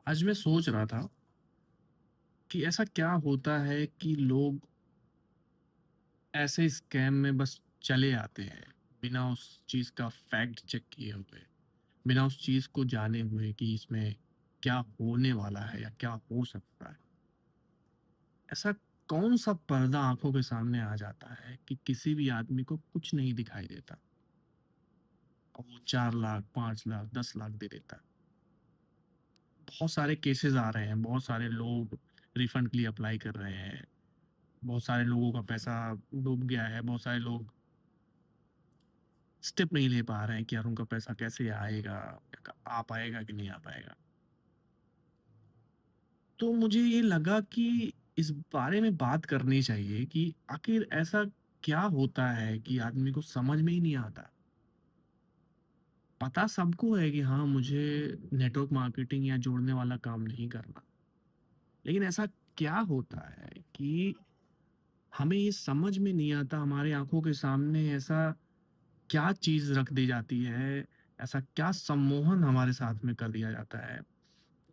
आज मैं सोच रहा था कि ऐसा क्या होता है कि लोग ऐसे स्कैम में बस चले आते हैं, बिना उस चीज़ का फैक्ट चेक किए हुए, बिना उस चीज़ को जाने हुए कि इसमें क्या होने वाला है या क्या हो सकता है। ऐसा कौन-सा पर्दा आँखों के सामने आ जाता है कि किसी भी आदमी को कुछ नहीं दिखाई देता और वो 4 लाख, 5 लाख, 10 लाख दे देता है। बहुत सारे केसेज़ आ रहे हैं, बहुत सारे लोग रिफंड के लिए अप्लाई कर रहे हैं। बहुत सारे लोगों का पैसा डूब गया है, बहुत सारे लोग स्टेप नहीं ले पा रहे हैं कि यार उनका पैसा कैसे आएगा, आ पाएगा कि नहीं आ पाएगा। तो मुझे ये लगा कि इस बारे में बात करनी चाहिए कि आखिर ऐसा क्या होता है कि आदमी को समझ में ही नहीं आता। पता सबको है कि हाँ, मुझे नेटवर्क मार्केटिंग या जोड़ने वाला काम नहीं करना। लेकिन ऐसा क्या होता है कि हमें ये समझ में नहीं आता, हमारे आँखों के सामने ऐसा क्या चीज़ रख दी जाती है, ऐसा क्या सम्मोहन हमारे साथ में कर दिया जाता है,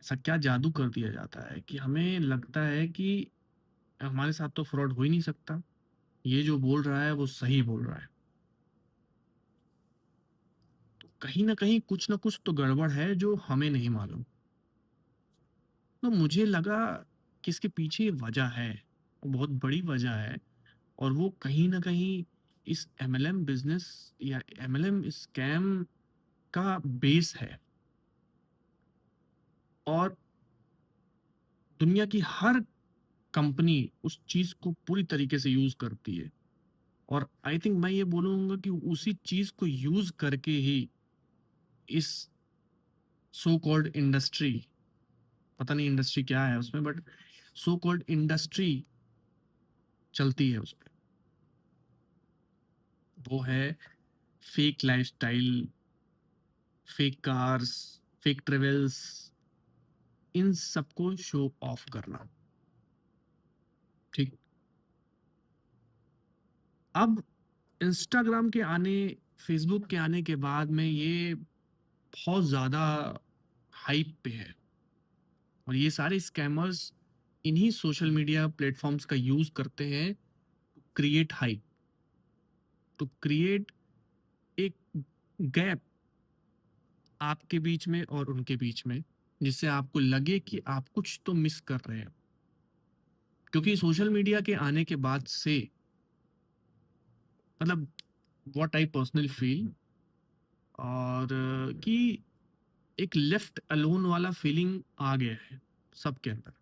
ऐसा क्या जादू कर दिया जाता है कि हमें लगता है कि हमारे साथ तो फ्रॉड हो ही नहीं सकता, ये जो बोल रहा है वो सही बोल रहा है। तो कहीं न कहीं कुछ न कुछ तो गड़बड़ है जो हमें नहीं मालूम। तो मुझे लगा कि इसके पीछे वजह है, बहुत बड़ी वजह है और वो कहीं न कहीं इस एमएलएम बिज़नेस या एमएलएम स्कैम का बेस है। और दुनिया की हर कंपनी उस चीज़ को पूरी तरीके से यूज़ करती है और आई थिंक मैं ये बोलूँगा कि उसी चीज़ को यूज़ करके ही इस सो कॉल्ड इंडस्ट्री, पता नहीं इंडस्ट्री क्या है उसमें, बट सो कॉल्ड इंडस्ट्री चलती है उसपे। वो है fake lifestyle, fake cars, fake travels, इन सबको शो ऑफ करना, ठीक? अब इंस्टाग्राम के आने, फेसबुक के आने के बाद में ये बहुत ज़्यादा हाइप पे है और ये सारे स्कैमर्स इन्हीं सोशल मीडिया प्लेटफॉर्म्स का यूज़ करते हैं to create hype, to create एक गैप आपके बीच में और उनके बीच में, जिससे आपको लगे कि आप कुछ तो मिस कर रहे हैं। क्योंकि सोशल मीडिया के आने के बाद से मतलब व्हाट आई पर्सनली फील और कि एक लेफ्ट अलोन वाला फीलिंग आ गया है सबके अंदर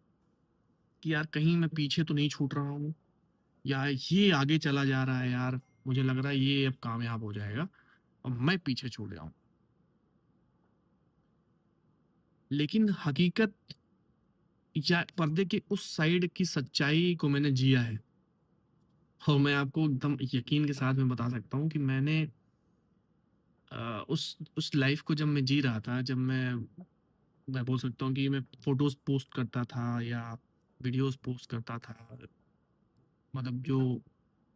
कि यार कहीं मैं पीछे तो नहीं छूट रहा हूँ या ये आगे चला जा रहा है यार, मुझे लग रहा है ये अब कामयाब हो जाएगा और मैं पीछे छूट गया हूँ। लेकिन हकीकत या पर्दे के उस साइड की सच्चाई को मैंने जिया है और मैं आपको एकदम यकीन के साथ में बता सकता हूँ कि मैंने उस लाइफ को जब मैं जी रहा था, जब मैं बोल सकता हूँ कि मैं फ़ोटोज़ पोस्ट करता था या वीडियोज़ पोस्ट करता था, मतलब जो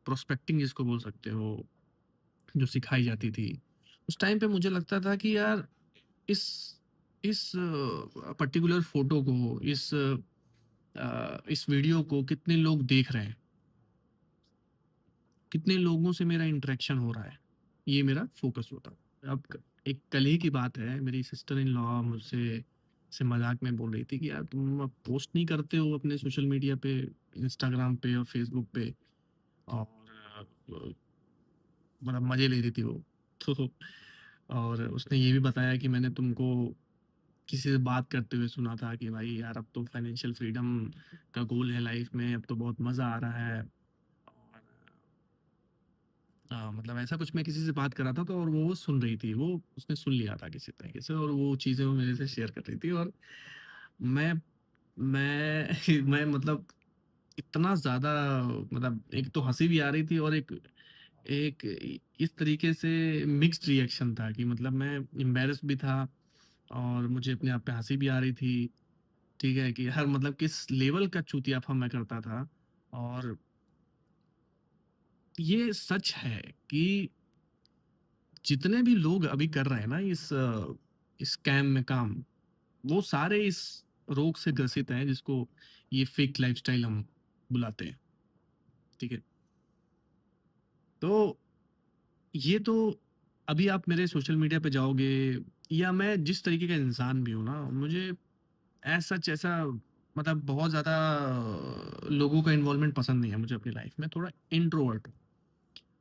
प्रोस्पेक्टिंग जिसको बोल सकते हो, जो सिखाई जाती थी। उस टाइम पे मुझे लगता था कि यार इस इस पर्टिकुलर फ़ोटो को, इस वीडियो को कितने लोग देख रहे हैं, कितने लोगों से मेरा इंटरेक्शन हो रहा है, ये मेरा फ़ोकस होता। अब क एक कल ही की बात है, मेरी सिस्टर इन लॉ मुझसे ऐसे मज़ाक में बोल रही थी कि यार तुम अब पोस्ट नहीं करते हो अपने सोशल मीडिया पे, इंस्टाग्राम पे और फ़ेसबुक पे और मतलब मज़े ले रही थी वो। तो और उसने ये भी बताया कि मैंने तुमको किसी से बात करते हुए सुना था कि भाई यार अब तो फाइनेंशियल फ्रीडम का गोल है लाइफ में, अब तो बहुत मज़ा आ रहा है और मतलब ऐसा कुछ मैं किसी से बात कर रहा था तो और वो सुन रही थी, वो उसने सुन लिया था किसी तरीके से और वो चीज़ें वो मेरे से शेयर कर रही थी और मैं मैं मैं मतलब इतना ज़्यादा, मतलब एक तो हँसी भी आ रही थी और एक एक इस तरीके से मिक्स्ड रिएक्शन था कि मतलब मैं एम्बैरेस भी था और मुझे अपने आप पे हँसी भी आ रही थी, ठीक है? कि हर मतलब किस लेवल का चूतियापा मैं करता था और ये सच है कि जितने भी लोग अभी कर रहे हैं ना इस स्कैम में काम, वो सारे इस रोग से ग्रसित हैं, जिसको ये फेक लाइफ़स्टाइल हम बुलाते हैं, ठीक है? तो ये तो अभी आप मेरे सोशल मीडिया पे जाओगे, या मैं जिस तरीके का इंसान भी हूँ ना, मुझे एज़ सच ऐसा मतलब बहुत ज़्यादा लोगों का इन्वॉल्वमेंट पसंद नहीं है मुझे अपनी लाइफ़ में, थोड़ा इंट्रोवर्ट हूँ।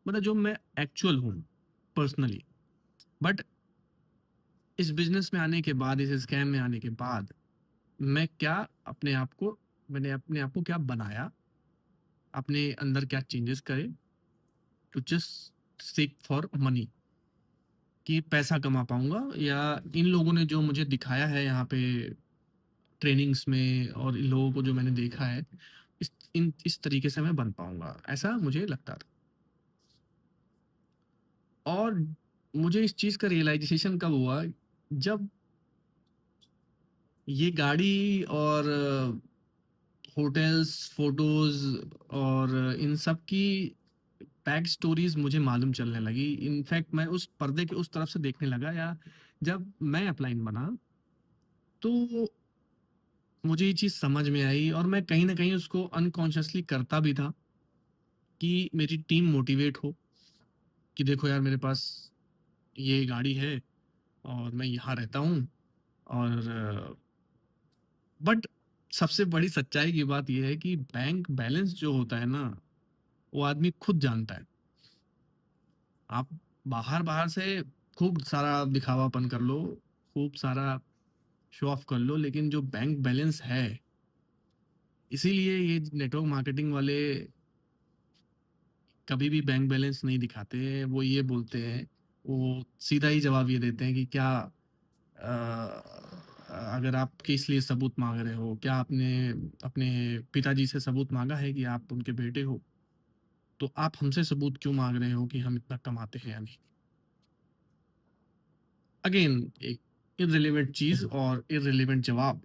मतलब जो मैं एक्चुअल हूँ पर्सनली। बट इस बिज़नेस में आने के बाद, इस स्कैम में आने के बाद, मैं क्या अपने आप को मैंने अपने आप को क्या बनाया, अपने अंदर क्या चेंजेस करे to just seek for money, कि पैसा कमा पाऊँगा, या इन लोगों ने जो मुझे दिखाया है यहाँ पे ट्रेनिंग्स में, और इन लोगों को जो मैंने देखा है, इस तरीके से मैं बन पाऊँगा, ऐसा मुझे लगता था। और मुझे इस चीज़ का रियलाइज़ेशन कब हुआ, जब ये गाड़ी और होटल्स, फ़ोटोज़ और इन सब की बैक स्टोरीज़ मुझे मालूम चलने लगी। इनफैक्ट मैं उस पर्दे के उस तरफ से देखने लगा, या जब मैं अपलाइन बना, तो मुझे ये चीज़ समझ में आई, और मैं कहीं न कहीं उसको अनकॉन्शियसली करता भी था, कि मेरी टीम मोटिवेट हो, कि देखो यार, मेरे पास ये गाड़ी है और मैं यहाँ रहता हूँ, और बट सबसे बड़ी सच्चाई की बात ये है कि बैंक बैलेंस जो होता है ना, वो आदमी खुद जानता है। आप बाहर-बाहर से खूब सारा दिखावापन कर लो, खूब सारा शो ऑफ कर लो, लेकिन जो बैंक बैलेंस है, इसीलिए ये नेटवर्क मार्केटिंग वाले कभी भी बैंक बैलेंस नहीं दिखाते हैं। वो ये बोलते हैं, वो सीधा ही जवाब ये देते हैं कि क्या अगर आप किस लिए सबूत माँग रहे हो? क्या आपने अपने पिताजी से सबूत माँगा है कि आप उनके बेटे हो? तो आप हमसे सबूत क्यों माँग रहे हो कि हम इतना कमाते हैं या नहीं? अगेन एक इर्रेलेवेंट चीज़ और इर्रेलेवेंट जवाब।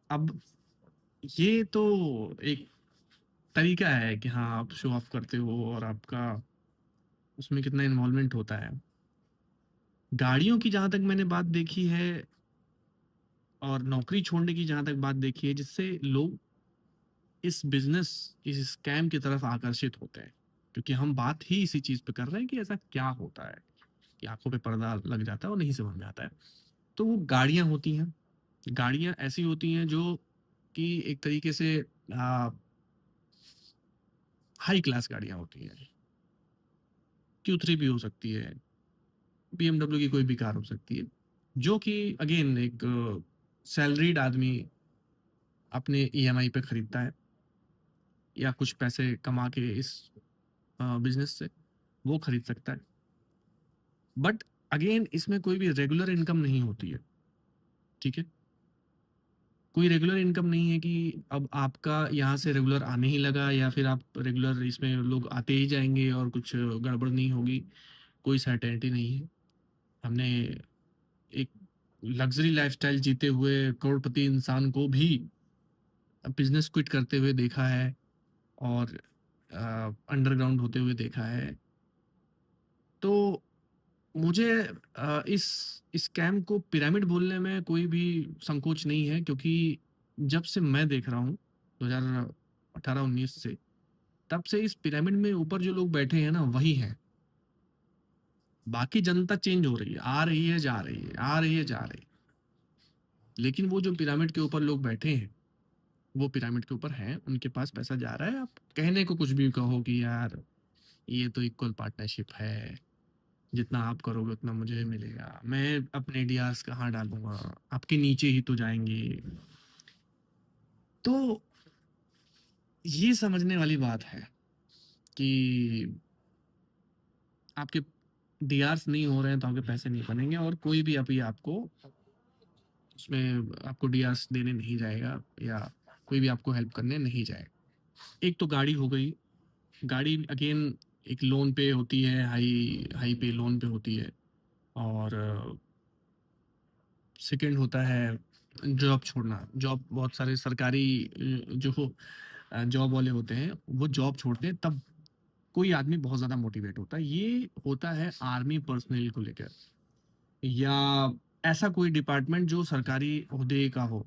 अब ये तो एक तरीका है कि हाँ, आप शो ऑफ करते हो और आपका उसमें कितना इन्वॉल्वमेंट होता है। गाड़ियों की जहाँ तक मैंने बात देखी है, और नौकरी छोड़ने की जहाँ तक बात देखी है, जिससे लोग इस बिज़नेस, इस स्कैम की तरफ आकर्षित होते हैं। क्योंकि हम बात ही इसी चीज़ पे कर रहे हैं कि ऐसा क्या होता है, कि आँखों पे पर्दा लग जाता है और नहीं समझ में आता है। तो वो गाड़ियाँ होती हैं, गाड़ियाँ ऐसी होती हैं जो कि एक तरीके से हाई क्लास गाड़ियाँ होती हैं। Q3 भी हो सकती है, BMW की कोई भी कार हो सकती है, जो कि अगेन एक सैलरीड आदमी अपने ईएमआई पे खरीदता है, या कुछ पैसे कमा के इस बिज़नेस से वो खरीद सकता है। बट अगेन इसमें कोई भी रेगुलर इनकम नहीं होती है, ठीक है? कोई रेगुलर इनकम नहीं है कि अब आपका यहाँ से रेगुलर आने ही लगा, या फिर आप रेगुलर इसमें लोग आते ही जाएँगे और कुछ गड़बड़ नहीं होगी, कोई सर्टेनिटी नहीं है। हमने एक लग्ज़री लाइफ़स्टाइल जीते हुए करोड़पति इंसान को भी बिज़नेस क्विट करते हुए देखा है, और अंडरग्राउंड होते हुए देखा है। तो मुझे इस स्कैम को पिरामिड बोलने में कोई भी संकोच नहीं है, क्योंकि जब से मैं देख रहा हूँ 2018-19 से, तब से इस पिरामिड में ऊपर जो लोग बैठे हैं ना, वही हैं। बाकी जनता चेंज हो रही है, आ रही है, जा रही है, आ रही है, जा रही है। लेकिन वो जो पिरामिड के ऊपर लोग बैठे हैं, वो पिरामिड के ऊपर हैं, उनके पास पैसा जा रहा है। आप कहने को कुछ भी कहो कि यार, ये तो इक्वल पार्टनरशिप है, जितना आप करोगे उतना मुझे मिलेगा, मैं अपने डीआर्स कहाँ डालूँगा, आपके नीचे ही तो जाएँगे। तो ये समझने वाली बात है कि आपके डीआर्स नहीं हो रहे हैं तो आपके पैसे नहीं बनेंगे, और कोई भी अभी आपको उसमें आपको डीआर्स देने नहीं जाएगा, या कोई भी आपको हेल्प करने नहीं जाएगा। एक तो गाड़ी हो गई, गाड़ी अगेन एक लोन पे होती है, हाई हाई पे लोन पे होती है, और सेकंड होता है जॉब छोड़ना। जॉब बहुत सारे सरकारी जो जॉब वाले होते हैं, वो जॉब छोड़ते हैं, तब कोई आदमी बहुत ज़्यादा मोटिवेट होता है। ये होता है आर्मी पर्सनल को लेकर, या ऐसा कोई डिपार्टमेंट जो सरकारी ओहदे का हो,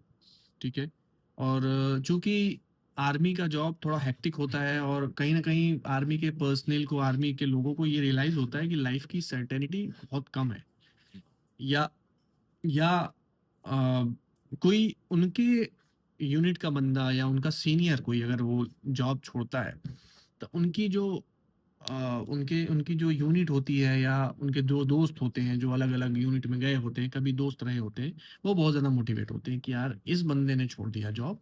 ठीक है? और चूँकि आर्मी का जॉब थोड़ा हेक्टिक होता है और कहीं न कहीं आर्मी के पर्सनेल को, आर्मी के लोगों को ये रियलाइज़ होता है कि लाइफ़ की सर्टेनिटी बहुत कम है। या या कोई उनके यूनिट का बंदा या उनका सीनियर कोई अगर वो जॉब छोड़ता है, तो उनकी जो उनके उनकी जो यूनिट होती है या उनके जो दोस्त होते हैं, जो अलग-अलग यूनिट में गए होते हैं, कभी दोस्त रहे होते हैं, वो बहुत ज़्यादा मोटिवेट होते हैं कि यार इस बंदे ने छोड़ दिया जॉब,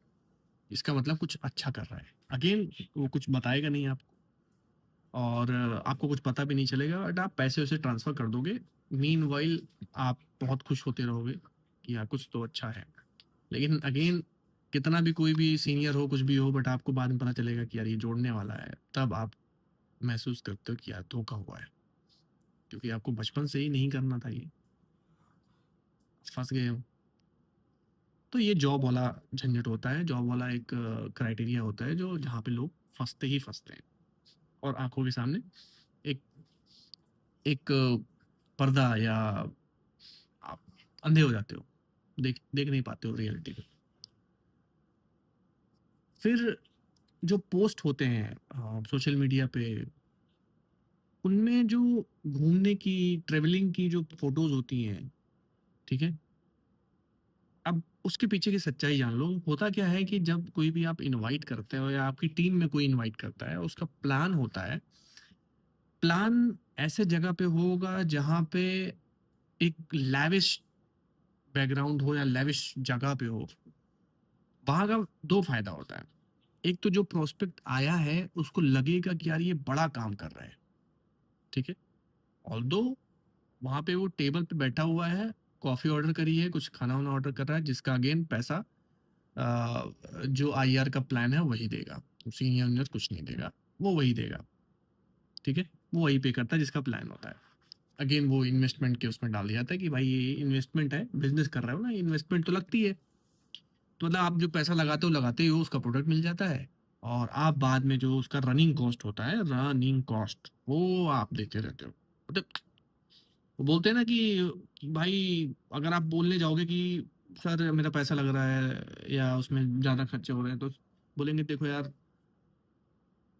इसका मतलब कुछ अच्छा कर रहा है। अगेन वो कुछ बताएगा नहीं आपको और आपको कुछ पता भी नहीं चलेगा बट आप पैसे-वैसे ट्रांसफ़र कर दोगे। मीनव्हाइल आप बहुत खुश होते रहोगे कि हाँ, कुछ तो अच्छा है। लेकिन अगेन कितना भी कोई भी सीनियर हो, कुछ भी हो बट आपको बाद में पता चलेगा कि यार ये जोड़ने वाला है। तब आप महसूस करते हो कि यार धोखा हुआ है। क्योंकि आपको बचपन से ही नहीं करना था ये, फँस गए हो। तो ये जॉब वाला झंझट होता है, जॉब वाला एक क्राइटेरिया होता है जो जहाँ पे लोग फँसते ही फँसते हैं और आँखों के सामने एक एक पर्दा या आप अंधे हो जाते हो, देख देख नहीं पाते हो रियलिटी को। फिर जो पोस्ट होते हैं सोशल मीडिया पे, उनमें जो घूमने की, ट्रैवलिंग की जो फ़ोटोज़ होती हैं, ठीक है? अब उसके पीछे की सच्चाई जान लो। होता क्या है कि जब कोई भी आप इनवाइट करते हो या आपकी टीम में कोई इनवाइट करता है, उसका प्लान होता है। प्लान ऐसे जगह पे होगा जहाँ पे एक लैविश बैकग्राउंड हो या लैविश जगह पे हो। वहाँ का 2 फ़ायदा होता है। एक तो जो प्रोस्पेक्ट आया है, उसको लगेगा कि यार ये बड़ा काम कर रहा है, ठीक है? ऑल्दो वहाँ पे वो टेबल पे बैठा हुआ है, कॉफ़ी ऑर्डर करी है, कुछ खाना-वाना ऑर्डर कर रहा है जिसका अगेन पैसा जो आईआर का प्लान है वही देगा। सीनियर-वीनियर कुछ नहीं देगा, वो वही देगा, ठीक है? वो वही पे करता है जिसका प्लान होता है। अगेन वो इन्वेस्टमेंट के उसमें डाल दिया जाता है कि भाई ये इन्वेस्टमेंट है, बिज़नेस कर रहे हो ना, इन्वेस्टमेंट तो लगती है। तो मतलब आप जो पैसा लगाते ही हो उसका प्रोडक्ट मिल जाता है और आप बाद में जो उसका रनिंग कॉस्ट होता है, रनिंग कॉस्ट वो आप देते रहते हो। मतलब वो बोलते हैं ना कि भाई अगर आप बोलने जाओगे कि सर मेरा पैसा लग रहा है या उसमें ज़्यादा खर्चे हो रहे हैं तो बोलेंगे देखो यार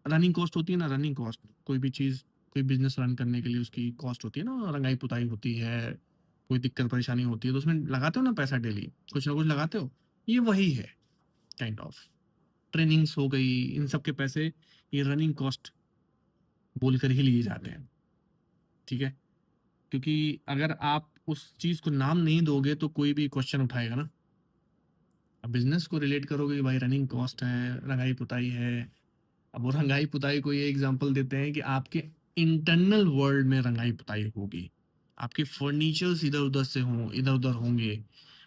रनिंग कॉस्ट होती है ना रनिंग कॉस्ट कोई भी चीज़ कोई बिजनेस रन करने के लिए उसकी कॉस्ट होती है ना रंगाई पुताई होती है कोई दिक्कत परेशानी होती है तो उसमें लगाते हो ना पैसा डेली कुछ ना कुछ लगाते हो ये वही है काइंड ऑफ ट्रेनिंग्स हो गई इन सब के पैसे ये रनिंग कॉस्ट बोलकर ही लिए जाते हैं ठीक है क्योंकि अगर आप उस चीज़ को नाम नहीं दोगे तो कोई भी क्वेश्चन उठाएगा ना अब बिजनेस को रिलेट करोगे कि भाई रनिंग कॉस्ट है रंगाई पुताई है अब वो रंगाई पुताई को ये एग्जांपल देते हैं कि आपके इंटरनल वर्ल्ड में रंगाई पुताई होगी आपके फर्नीचर्स इधर उधर से हों इधर उधर होंगे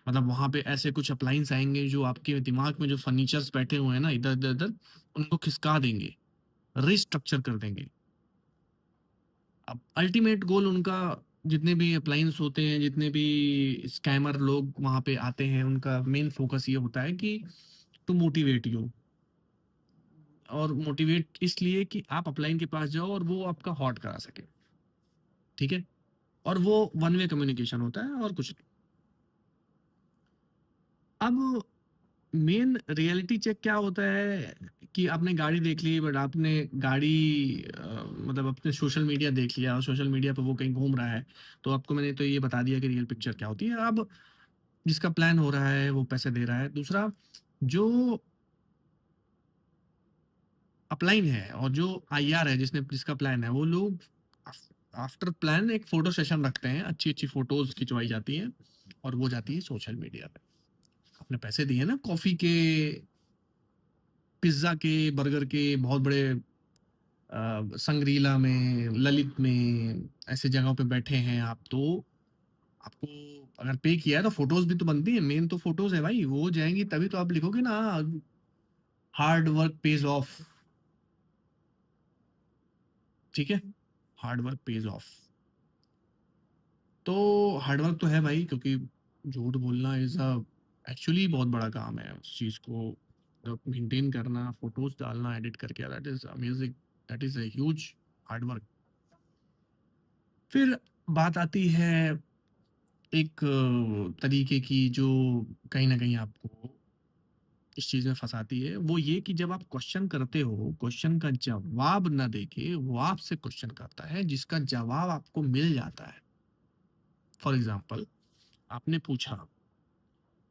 मतलब वहां पे ऐसे कुछ अप्लाइंस आएंगे जो आपके दिमाग में जो फर्नीचर्स बैठे हुए हैं ना इधर इधर इधर उनको खिसका देंगे रिस्ट्रक्चर कर देंगे अब अल्टीमेट गोल उनका जितने भी अप्लायंस होते हैं, जितने भी स्कैमर लोग वहाँ पे आते हैं, उनका मेन फोकस ये होता है कि टू मोटिवेट यू और मोटिवेट इसलिए कि आप अपलाइन के पास जाओ और वो आपका हॉट करा सके, ठीक है? और वो वन वे कम्युनिकेशन होता है और कुछ नहीं। अब मेन रियलिटी चेक क्या होता है कि आपने गाड़ी देख ली बट आपने गाड़ी मतलब अपने सोशल मीडिया देख लिया और सोशल मीडिया पे वो कहीं घूम रहा है, तो आपको मैंने तो ये बता दिया कि रियल पिक्चर क्या होती है। अब जिसका प्लान हो रहा है वो पैसे दे रहा है। दूसरा जो अपलाइन है और जो आईआर है जिसका प्लान है वो लोग आफ्टर प्लान एक फोटो सेशन रखते हैं अच्छी-अच्छी फोटोज़ खिंचवाई जाती हैं और वो जाती है सोशल मीडिया पे। आपने पैसे दिए ना कॉफ़ी के, पिज़्ज़ा के, बर्गर के बहुत बड़े संग्रीला में, ललित में ऐसे जगहों पे बैठे हैं आप तो आपको अगर पे किया है तो फोटोज़ भी तो बनती हैं, मेन तो फोटोज़ है भाई, वो जाएँगी तभी तो आप लिखोगे ना हार्ड वर्क पेज़ ऑफ ठीक है? Hard work pays off. तो हार्ड वर्क तो है भाई क्योंकि झूठ बोलना इज़ अ एक्चुअली बहुत बड़ा काम है। उस चीज़ को मेंटेन करना, फोटोज़ डालना, एडिट करके that is amazing, that is a huge hard work. फिर बात आती है एक तरीके की जो कहीं न कहीं आपको इस चीज़ में फँसाती है, वो ये कि जब आप क्वेश्चन करते हो, क्वेश्चन का जवाब ना देके वो आपसे क्वेश्चन करता है, जिसका जवाब आपको मिल जाता है। फॉर एग्ज़ाम्पल आपने पूछा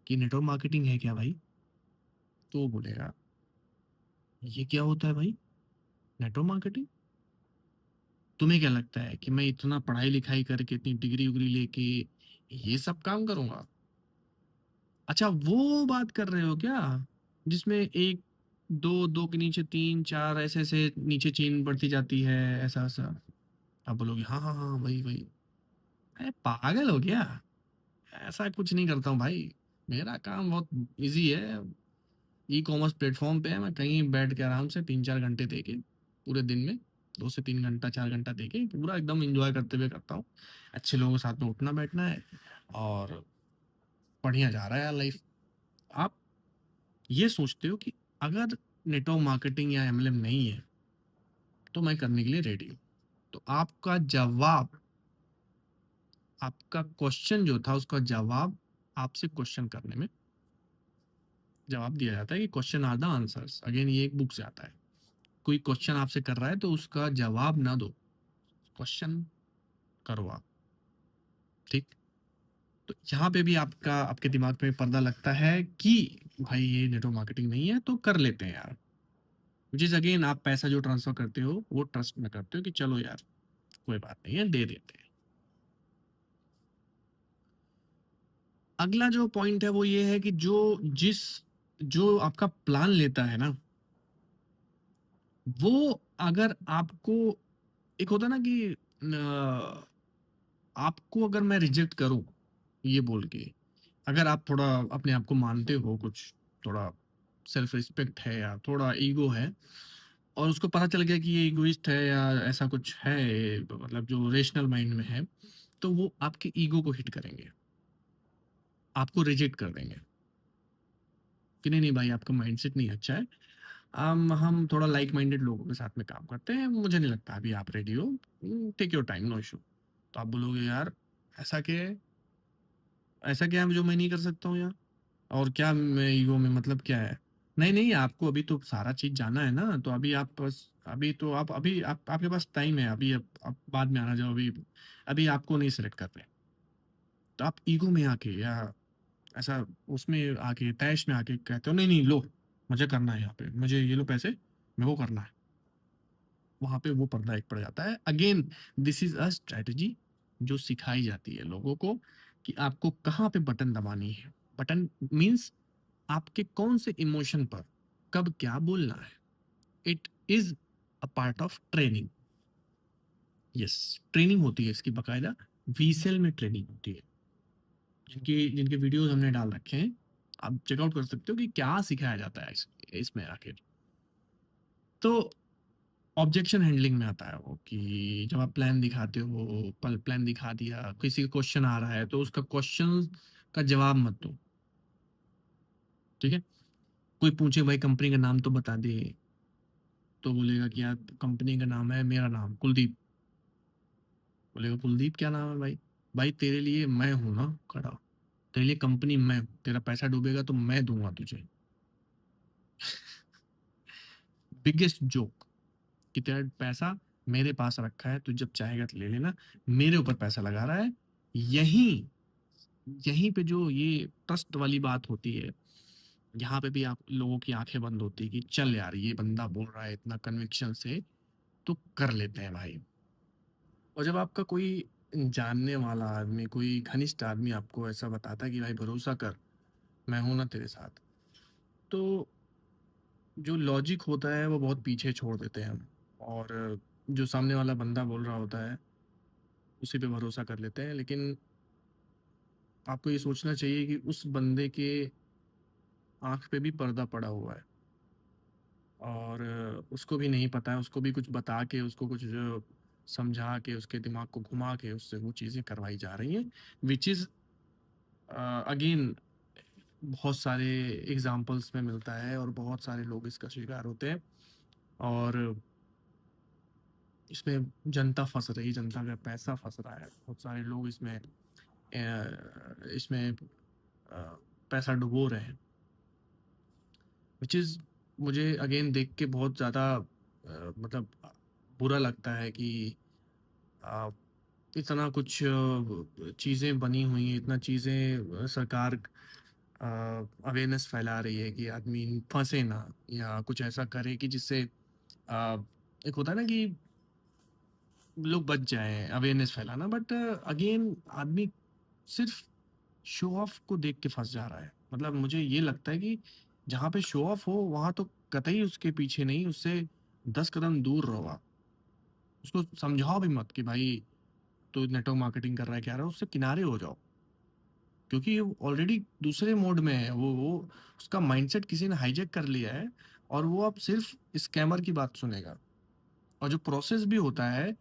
कि नेटवर्क मार्केटिंग है क्या भाई? तो वो बोलेगा, "ये क्या होता है भाई? Network marketing? तुम्हें क्या लगता है कि मैं इतना पढ़ाई-लिखाई करके, इतनी डिग्री-विग्री लेके ये सब काम करूँगा?" अच्छा, वो बात कर रहे हो क्या? जिसमें 1, 2, 2 के नीचे 3, 4 ऐसे-ऐसे नीचे चेन बढ़ती जाती है, ऐसा-ऐसा। आप बोलोगे, "हाँ, हाँ, हाँ, वही, वही।" अरे पागल हो क्या? ऐसा कुछ नहीं करता हूँ भाई। मेरा काम बहुत ईज़ी है। ई-कॉमर्स प्लेटफ़ॉर्म पे है, मैं कहीं बैठ के आराम से 3-4 घंटे देके पूरे दिन में 2 से 3 घंटा, 4 घंटा देके पूरा एकदम एन्जॉय करते हुए करता हूँ। अच्छे लोगों के साथ में उठना-बैठना है और बढ़िया जा रहा है यार लाइफ़। आप ये सोचते हो कि अगर नेटवर्क मार्केटिंग या एमएलएम नहीं है, तो मैं करने के लिए रेडी हूँ। तो आपका जवाब, आपका क्वेश्चन जो था उसका जवाब आपसे क्वेश्चन करने में जवाब दिया जाता है कि question are the answers. Again ये एक बुक से आता है। कोई क्वेश्चन आपसे कर रहा है तो उसका जवाब ना दो, क्वेश्चन करो आप, ठीक? तो यहाँ पे भी आपका आपके दिमाग में पर्दा लगता है कि भाई ये नेटवर्क मार्केटिंग नहीं है तो कर लेते हैं यार। व्हिच इज़ अगेन आप पैसा जो ट्रांसफ़र करते हो वो ट्रस्ट में करते हो कि चलो यार कोई बात नहीं है, दे देते हैं। अगला जो पॉइंट है वो ये है कि जो आपका प्लान लेता है ना, वो अगर आपको एक होता है ना कि आपको अगर मैं रिजेक्ट करूँ, ये बोल के, अगर आप थोड़ा अपने आप को मानते हो कुछ, थोड़ा सेल्फ रिस्पेक्ट है या थोड़ा ईगो है और उसको पता चल गया कि ये इगोइस्ट है या ऐसा कुछ है, मतलब जो रेशनल माइंड में है, तो वो आपके ईगो को हिट करेंगे, आपको रिजेक्ट कर देंगे कि नहीं, नहीं भाई आपका माइंडसेट नहीं अच्छा है। हम थोड़ा लाइक माइंडेड लोगों के साथ में काम करते हैं, मुझे नहीं लगता अभी आप रेडी हो, take your time, no issue. तो आप बोलोगे यार ऐसा क्या है? ऐसा क्या है जो मैं नहीं कर सकता हूँ यार? और क्या मैं ईगो में मतलब क्या है? नहीं, नहीं आपको अभी तो सारा चीज़ जानना है ना, तो अभी आप बस अभी तो आप अभी आप आपके पास टाइम है, अभी आप बाद में आना जाओ, अभी अभी आपको नहीं सेलेक्ट कर रहे। तो आप ईगो में आके या ऐसा उसमें आके तैश में आके कहते हो नहीं, नहीं लो, मुझे करना है यहाँ पे, मुझे ये लो पैसे, मेरे को करना है। वहाँ पे वो पर्दा एक पड़ जाता है। Again this is a strategy जो सिखाई जाती है लोगों को कि आपको कहाँ पे बटन दबानी है। बटन मीन्स आपके कौन से इमोशन पर कब क्या बोलना है। It is a part of training. Yes, training होती है इसकी बाकायदा, वीसेल में ट्रेनिंग होती है। जिनकी जिनके वीडियोज़ हमने डाल रखे हैं, आप चेकआउट कर सकते हो कि क्या सिखाया जाता है इसमें आखिर। तो ऑब्जेक्शन हैंडलिंग में आता है वो कि जब आप प्लान दिखाते हो, प्लान दिखा दिया, किसी का क्वेश्चन आ रहा है तो उसका क्वेश्चन का जवाब मत दो, ठीक है? कोई पूछे भाई कंपनी का नाम तो बता दे, तो बोलेगा कि यार कंपनी का नाम है मेरा नाम कुलदीप। बोलेगा कुलदीप क्या नाम है भाई? भाई तेरे लिए मैं हूँ ना खड़ा, तेरे लिए कंपनी मैं हूँ, तेरा पैसा डूबेगा तो मैं दूंगा तुझे। बिगेस्ट जोक कि तेरा पैसा मेरे पास रखा है, तू जब चाहेगा तो ले लेना, मेरे ऊपर पैसा लगा रहा है। यहीं यहीं पे जो ये ट्रस्ट वाली बात होती है, यहाँ पे भी आप लोगों की आंखें बंद होती है कि चल यार ये बंदा बोल रहा है इतना कन्विक्शन से, तो कर लेते हैं भाई। और जब आपका कोई जानने वाला आदमी, कोई घनिष्ठ आदमी आपको ऐसा बताता है कि भाई भरोसा कर, मैं हूं ना तेरे साथ, तो जो लॉजिक होता है वो बहुत पीछे छोड़ देते हैं हम, और जो सामने वाला बंदा बोल रहा होता है उसी पे भरोसा कर लेते हैं। लेकिन आपको ये सोचना चाहिए कि उस बंदे के आंख पे भी पर्दा पड़ा हुआ है और उसको भी नहीं पता है, उसको भी कुछ बता के, उसको कुछ समझा के, उसके दिमाग को घुमा के उससे वो चीज़ें करवाई जा रही हैं, विच इज़ अगेन बहुत सारे एग्जाम्पल्स में मिलता है और बहुत सारे लोग इसका शिकार होते हैं। और इसमें जनता फंस रही, जनता का पैसा फंस रहा है, बहुत सारे लोग इसमें पैसा डुबो रहे हैं। व्हिच इज़ मुझे अगेन देख के बहुत ज़्यादा मतलब बुरा लगता है कि अ, इतना कुछ चीज़ें बनी हुई हैं, इतना चीज़ें सरकार अवेयरनेस फैला रही है कि आदमी फँसे ना या कुछ ऐसा करे कि जिससे एक होता है ना कि लोग बच जाएँ, अवेयरनेस फैलाना बट अगेन आदमी सिर्फ़ शो ऑफ को देख के फँस जा रहा है। मतलब मुझे ये लगता है कि जहाँ पे शो ऑफ हो, वहाँ तो कतई उसके पीछे नहीं, उससे 10 कदम दूर रहो आप। उसको समझाओ भी मत कि भाई तू नेटवर्क मार्केटिंग कर रहा है, क्या रहा है, उससे किनारे हो जाओ। क्योंकि वो ऑलरेडी दूसरे मोड में है, वो उसका माइंडसेट किसी ने हाइजैक कर लिया है और वो अब सिर्फ़ स्कैमर की बात सुनेगा। और जो प्रोसेस भी होता है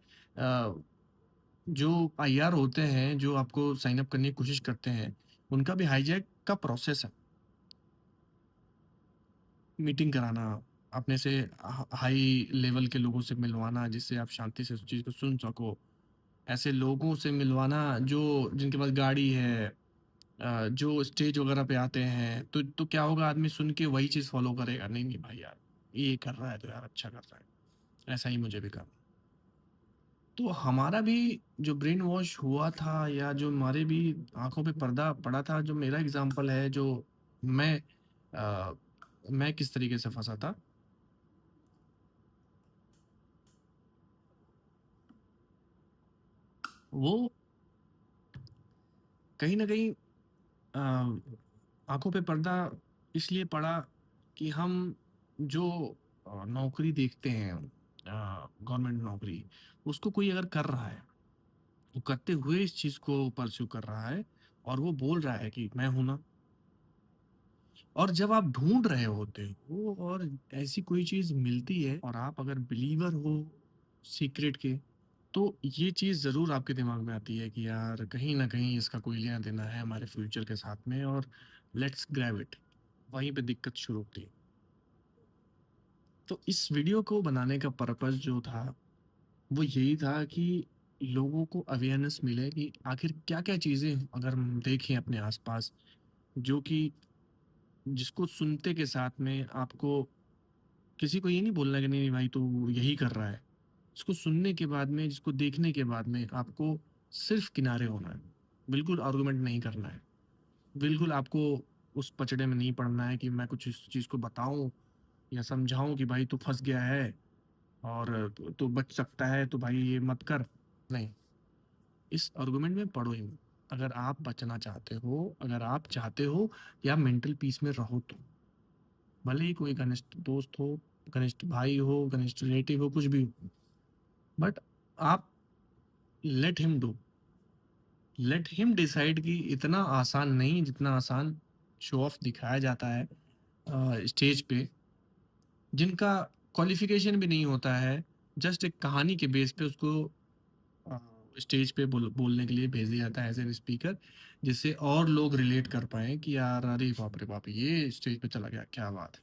जो आईआर होते हैं, जो आपको साइन अप करने की कोशिश करते हैं, उनका भी हाइजैक का प्रोसेस है। मीटिंग कराना, अपने से हाई लेवल के लोगों से मिलवाना, जिससे आप शांति से उस चीज़ को सुन सको। ऐसे लोगों से मिलवाना जो जिनके पास गाड़ी है, जो स्टेज वगैरह पे आते हैं, तो क्या होगा, आदमी सुन के वही चीज़ फ़ॉलो करेगा। नहीं, नहीं भाई यार, ये कर रहा है तो यार अच्छा कर रहा है। ऐसा ही मुझे भी करना। तो हमारा भी जो ब्रेन वॉश हुआ था या जो हमारे भी आँखों पे पर्दा पड़ा था, जो मेरा एग्ज़ाम्पल है, जो मैं अ, मैं किस तरीके से फँसा था, वो कहीं न कहीं आँखों पे पर्दा इसलिए पड़ा कि हम जो नौकरी देखते हैं, गवर्नमेंट नौकरी, उसको कोई अगर कर रहा है, वो करते हुए इस चीज़ को परस्यू कर रहा है और वो बोल रहा है कि मैं हूँ ना। और जब आप ढूँढ रहे होते हो और ऐसी कोई चीज़ मिलती है और आप अगर बिलीवर हो सीक्रेट के, तो ये चीज़ ज़रूर आपके दिमाग में आती है कि यार कहीं न कहीं इसका कोई लेना-देना है हमारे फ्यूचर के साथ में और लेट्स ग्रैब इट। वहीं पे दिक्कत शुरू होती है। तो इस वीडियो को बनाने का पर्पस जो था, वो यही था कि लोगों को अवेयरनेस मिले कि आखिर क्या-क्या चीज़ें अगर हम देखें अपने आस-पास, जो कि जिसको सुनते के साथ में आपको किसी को ये नहीं बोलना कि नहीं, नहीं भाई तू यही कर रहा है। इसको सुनने के बाद में, जिसको देखने के बाद में आपको सिर्फ़ किनारे होना है। बिल्कुल आर्गुमेंट नहीं करना है। बिल्कुल आपको उस पचड़े में नहीं पड़ना है कि मैं कुछ इस चीज़ को बताऊँ या समझाऊँ कि भाई तू फँस गया है और तू बच सकता है तो भाई ये मत कर। नहीं, इस आर्गुमेंट में पड़ो ही मत। अगर आप बचना चाहते हो, अगर आप चाहते हो कि आप मेंटल पीस में रहो तो। भले ही कोई घनिष्ठ दोस्त हो, घनिष्ठ भाई हो, घनिष्ठ रिलेटिव हो, कुछ भी हो। बट आप let him do, let him decide कि इतना आसान नहीं जितना आसान शो ऑफ दिखाया जाता है स्टेज पे, जिनका क्वालिफिकेशन भी नहीं होता है, जस्ट एक कहानी के बेस पे उसको अ, स्टेज पे बोलने के लिए भेज दिया जाता है एज़ एन स्पीकर, जिससे और लोग रिलेट कर पाएँ कि यार अरे बाप रे बाप! ये स्टेज पे चला गया, क्या बात है।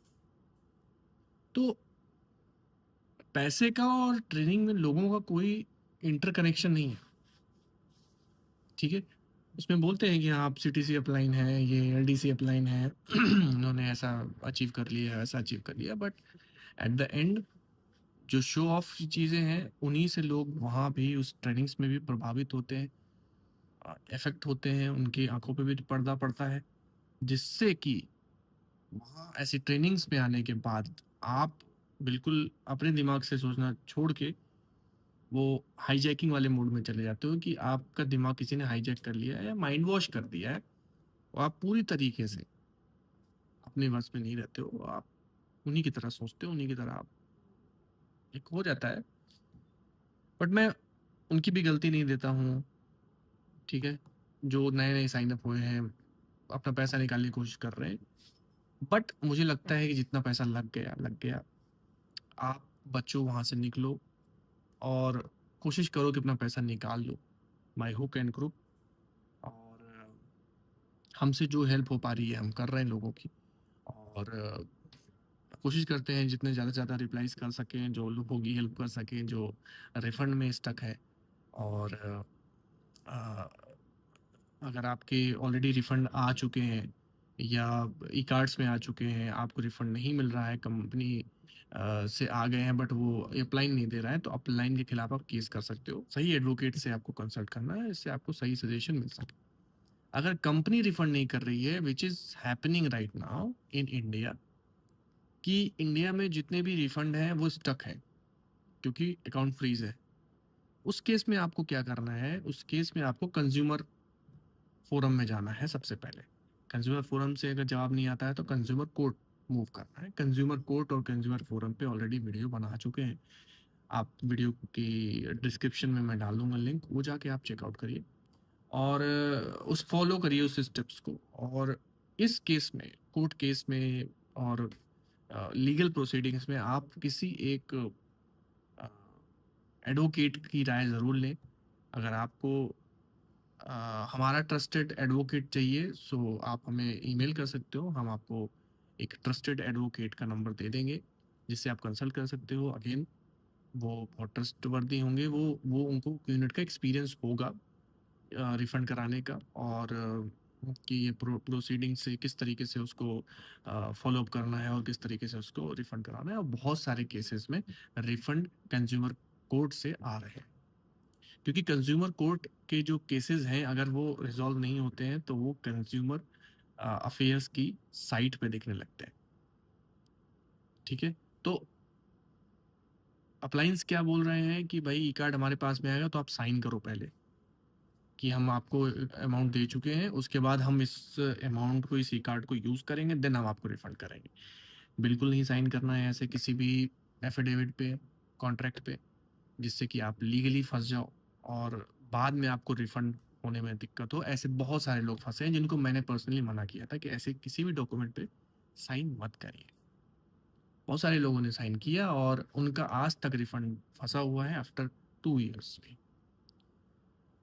तो पैसे का और ट्रेनिंग में लोगों का कोई इंटरकनेक्शन नहीं है, ठीक है? उसमें बोलते हैं कि हाँ, आप सीटीसी अपलाइन है, ये एलडीसी अपलाइन है, उन्होंने ऐसा अचीव कर लिया, वैसा अचीव कर लिया, बट एट द एंड जो शो ऑफ चीज़ें हैं, उन्हीं से लोग वहाँ भी उस ट्रेनिंग्स में भी प्रभावित होते हैं, इफ़ेक्ट होते हैं, उनकी आँखों पे भी पर्दा पड़ता है, जिससे कि वहाँ ऐसी ट्रेनिंग्स में आने के बाद आप बिल्कुल अपने दिमाग से सोचना छोड़ के वो हाईजैकिंग वाले मोड में चले जाते हो कि आपका दिमाग किसी ने हाईजैक कर लिया है या माइंड वॉश कर दिया है और आप पूरी तरीके से अपने वश में नहीं रहते हो। आप उन्हीं की तरह सोचते हो, उन्हीं की तरह आप एक हो जाता है। बट मैं उनकी भी गलती नहीं देता हूँ, ठीक है? जो नए-नए साइन अप हुए हैं, अपना पैसा निकालने की कोशिश कर रहे हैं। बट मुझे लगता है कि जितना पैसा लग गया, लग गया। आप बचो वहाँ से निकलो और कोशिश करो कि अपना पैसा निकाल लो, बाय हुक एंड क्रुक। और हमसे जो हेल्प हो पा रही है हम कर रहे हैं लोगों की। और कोशिश करते हैं जितने ज़्यादा से ज़्यादा रिप्लाईज़ कर सकें, जो लोगों की हेल्प कर सकें, जो रिफंड में स्टक है। और अ, अगर आपके ऑलरेडी रिफंड आ चुके हैं या ई कार्ड्स में आ चुके हैं, आपको रिफंड नहीं मिल रहा है, कंपनी से आ गए हैं बट वो अपलाइन नहीं दे रहा है, तो अपलाइन के खिलाफ आप केस कर सकते हो। सही एडवोकेट से आपको कंसल्ट करना है, इससे आपको सही सजेशन मिल सके। अगर कंपनी रिफंड नहीं कर रही है, which is happening right now in India, कि इंडिया में जितने भी रिफंड हैं वो स्टक है क्योंकि अकाउंट फ्रीज है, उस केस में आपको क्या करना है? उस केस में आपको कंज्यूमर फोरम में जाना है सबसे पहले। कंज्यूमर फोरम से अगर जवाब नहीं आता है तो कंज्यूमर कोर्ट मूव करना है। कंज्यूमर कोर्ट और कंज्यूमर फोरम पे ऑलरेडी वीडियो बना चुके हैं, आप वीडियो की डिस्क्रिप्शन में मैं डाल दूंगा लिंक, वो जाके आप चेकआउट करिए और उस फॉलो करिए उस स्टेप्स को। और इस केस में, कोर्ट केस में और लीगल प्रोसीडिंग्स में आप किसी एक एडवोकेट की राय ज़रूर लें। अगर आपको हमारा ट्रस्टेड एडवोकेट चाहिए सो आप हमें ईमेल कर सकते हो, हम आपको एक ट्रस्टेड एडवोकेट का नंबर दे देंगे जिससे आप कंसल्ट कर सकते हो। अगेन वो बहुत ट्रस्टवर्दी होंगे, वो उनको यूनिट का एक्सपीरियंस होगा रिफंड कराने का, और कि ये प्रोसीडिंग से किस तरीके से उसको फॉलो अप करना है और किस तरीके से उसको रिफंड कराना है। और बहुत सारे केसेस में रिफंड कंज्यूमर कोर्ट से आ रहे हैं, क्योंकि कंज्यूमर कोर्ट के जो केसेस हैं अगर वो रिजॉल्व नहीं होते हैं तो वो कंज्यूमर अफेयर्स की साइट पे दिखने लगते हैं। ठीक है, तो अप्लायंस क्या बोल रहे हैं कि भाई ई कार्ड हमारे पास में आएगा तो आप साइन करो पहले कि हम आपको अमाउंट दे चुके हैं, उसके बाद हम इस अमाउंट को, इस ई कार्ड को यूज़ करेंगे, देन हम आपको रिफंड करेंगे। बिल्कुल नहीं साइन करना है ऐसे किसी भी एफिडेविट पे, कॉन्ट्रैक्ट पे, जिससे कि आप लीगली फंस जाओ और बाद में आपको रिफंड होने में दिक्कत हो। ऐसे बहुत सारे लोग फंसे हैं जिनको मैंने पर्सनली मना किया था कि ऐसे किसी भी डॉक्यूमेंट पे साइन मत करिए। बहुत सारे लोगों ने साइन किया और उनका आज तक रिफंड फंसा हुआ है आफ्टर 2 years में।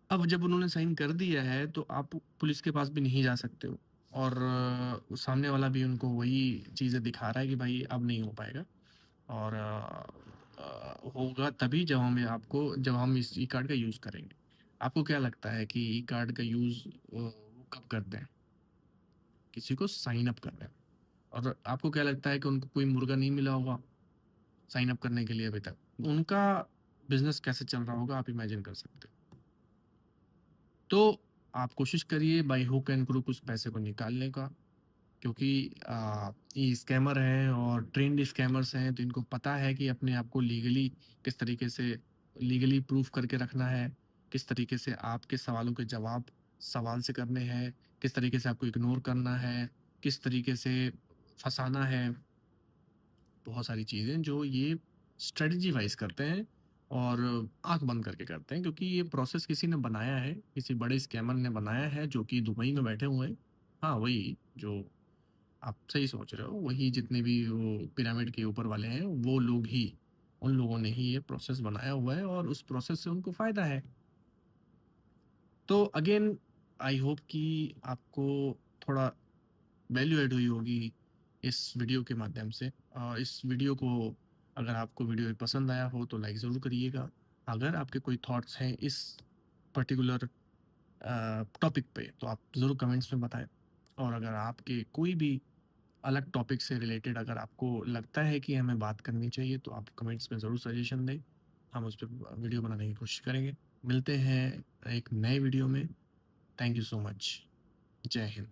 अब जब उन्होंने साइन कर दिया है तो आप पुलिस के पास भी नहीं जा सकते हो, और सामने वाला भी उनको वही चीज़ें दिखा रहा है कि भाई अब नहीं हो पाएगा, और होगा तभी जब हम इस ई कार्ड का यूज़ करेंगे। आपको क्या लगता है कि ई कार्ड का यूज़ वो कब करते हैं? किसी को साइन अप करने में। और आपको क्या लगता है कि उनको कोई मुर्गा नहीं मिला होगा साइन अप करने के लिए अभी तक? उनका बिजनेस कैसे चल रहा होगा आप इमेजिन कर सकते हो। तो आप कोशिश करिए बाय हुक एंड क्रूक उस पैसे को निकालने का, क्योंकि ये स्कैमर हैं और ट्रेंड स्कैमर्स हैं, तो इनको पता है कि अपने आप को लीगली किस तरीके से लीगली प्रूफ करके रखना है, किस तरीके से आपके सवालों के जवाब सवाल से करने हैं, किस तरीके से आपको इग्नोर करना है, किस तरीके से फंसाना है। बहुत सारी चीज़ें जो ये स्ट्रेटजी वाइज करते हैं और आंख बंद करके करते हैं, क्योंकि ये प्रोसेस किसी ने बनाया है, किसी बड़े स्कैमर ने बनाया है जो कि दुबई में बैठे हुए हैं। हाँ, वही जो आप सही सोच रहे हो, वही जितने भी वो पिरामिड के ऊपर वाले हैं वो लोग ही, उन लोगों ने ही ये प्रोसेस बनाया हुआ है और उस प्रोसेस से उनको फ़ायदा है। तो अगेन आई होप कि आपको थोड़ा वैल्यू ऐड हुई होगी इस वीडियो के माध्यम से। इस वीडियो को, अगर आपको वीडियो पसंद आया हो तो लाइक ज़रूर करिएगा। अगर आपके कोई थॉट्स हैं इस पर्टिकुलर टॉपिक पे तो आप ज़रूर कमेंट्स में बताएं, और अगर आपके कोई भी अलग टॉपिक से रिलेटेड अगर आपको लगता है कि हमें बात करनी चाहिए तो आप कमेंट्स में ज़रूर सजेशन दें, हम उस पर वीडियो बनाने की कोशिश करेंगे। मिलते हैं एक नए वीडियो में। Thank you so much. जय हिंद।